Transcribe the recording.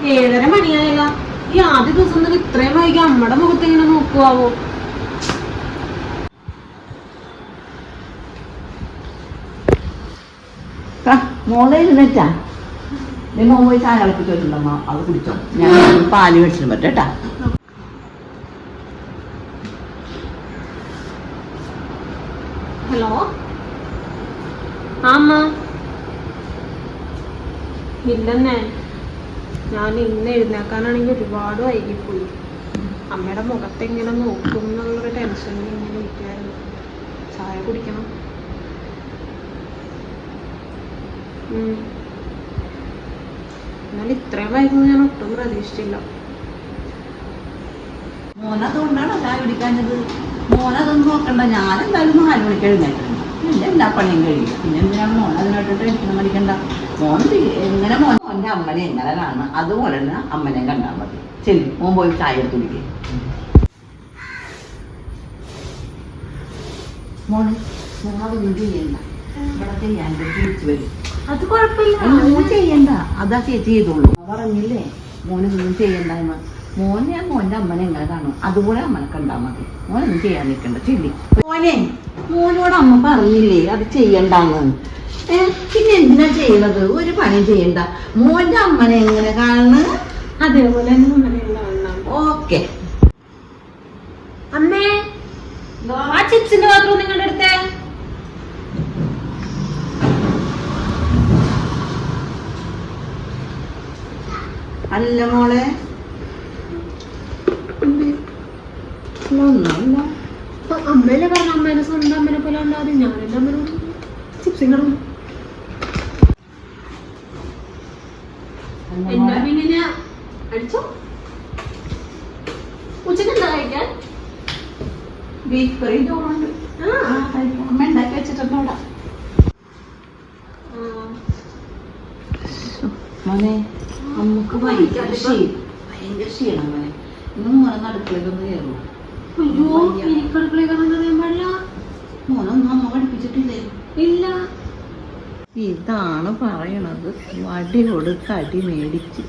7:30 മണിയായല്ല. ഈ ആദ്യ ദിവസം തന്നെ ഇത്രയും വൈകി അമ്മയുടെ മുഖത്ത് എങ്ങനെ നോക്കുവാവോ? മോളെ ഇരുന്നിട്ടാ നീ മോൻ പോയി ചായ കളിപ്പിച്ച് വെച്ചിട്ടുണ്ടമ്മ, അത് കുടിച്ചോ. ഞാൻ പാല് മേടിച്ചിട്ട് പറ്റേട്ടാ. ഹലോ അമ്മ. ഇല്ലെന്നേ, ഞാൻ ഇന്ന് എഴുന്നേക്കാനാണെങ്കിൽ ഒരുപാട് വൈകിപ്പോയി. അമ്മയുടെ മുഖത്തെങ്ങനെ നോക്കും എന്നുള്ളൊരു ടെൻഷനിൽ ഇങ്ങനെ ഇരിക്കുകയായിരുന്നു. ചായ കുടിക്കണം. എന്നാൽ ഇത്രയും വൈകുന്നു ഞാൻ ഒട്ടും പ്രതീക്ഷിച്ചില്ല. മോനതുകൊണ്ടാണ് ചായ കുടിക്കാഞ്ഞത്. മോനതൊന്നും നോക്കണ്ട, ഞാനെന്തായാലും 4 മണിക്ക് എഴുന്നേറ്റിട്ടുണ്ട്. എൻ്റെ എല്ലാ പണിയും കഴിയും. പിന്നെ എന്തിനാണ് മോൻ അതിനായിട്ട് ടെൻഷൻ പഠിക്കണ്ട. മോൻ എങ്ങനെ മോൻ്റെ അമ്മനെ എങ്ങനെ കാണും അതുപോലെ തന്നെ അമ്മനെ കണ്ടാൽ മതി. ശരി, മോൻ പോയി ചായ എടുത്ത് കുടിക്കുക. മോന് മോളതൊന്നും ചെയ്യണ്ട, ഇവിടെ ചെയ്യാൻ തിരിച്ചു വരും. അത് കുഴപ്പമില്ല, മോൻ ചെയ്യണ്ട, അതാ ചേച്ചി ചെയ്തോളൂ. പറഞ്ഞില്ലേ മോനൊന്നും ചെയ്യണ്ട എന്ന്. മോൻ ഞാൻ മോൻ്റെ അമ്മനെ എങ്ങനെ കാണും അതുപോലെ അമ്മനെ കണ്ടാൽ മതി. മോനൊന്നും ചെയ്യാൻ നിൽക്കണ്ട. ചെല്ലി മോനെ, മോനോട് അമ്മ പറഞ്ഞില്ലേ അത് ചെയ്യണ്ടെന്ന്. പിന്നെ എന്തിനാ ചെയ്യണത്? ഒരു പണിയും ചെയ്യണ്ട. മോൻ്റെ അമ്മനെ എങ്ങനെ കാണുന്നു അതേപോലെ ഓക്കെ. അമ്മേ, ആ ചിപ്സിന്റെ പാത്രം നിങ്ങളുടെ അടുത്ത്. അല്ല മോളെ, ഒന്നുമില്ല. അമ്മേനെ പറഞ്ഞ അമ്മേനെ സ്വന്തം അമ്മനെ പോലെ ഉണ്ടാവും. ഞാനെന്റെ അമ്മനോട് ചിപ്സിങ്ങളും ഇങ്ങനെ അടിച്ചോ. ഉച്ചക്ക് എന്താ കഴിക്കാൻ? ബീഫ് കറി ചോറുണ്ട്. അമ്മ ഉണ്ടാക്കി വെച്ചിട്ടുണ്ട് അവിടെ. മോനെ, നമുക്ക് ഭയങ്കര ക്ഷീണം മോനെ. ഇന്ന് മോനെ അടുക്കളയിലൊന്ന് കയറും. മോനൊന്നും അമ്മ പഠിപ്പിച്ചിട്ടില്ലേ? ഇല്ല. ഇതാണ് പറയണത്, വടി കൊടുത്ത് അടി മേടിച്ച്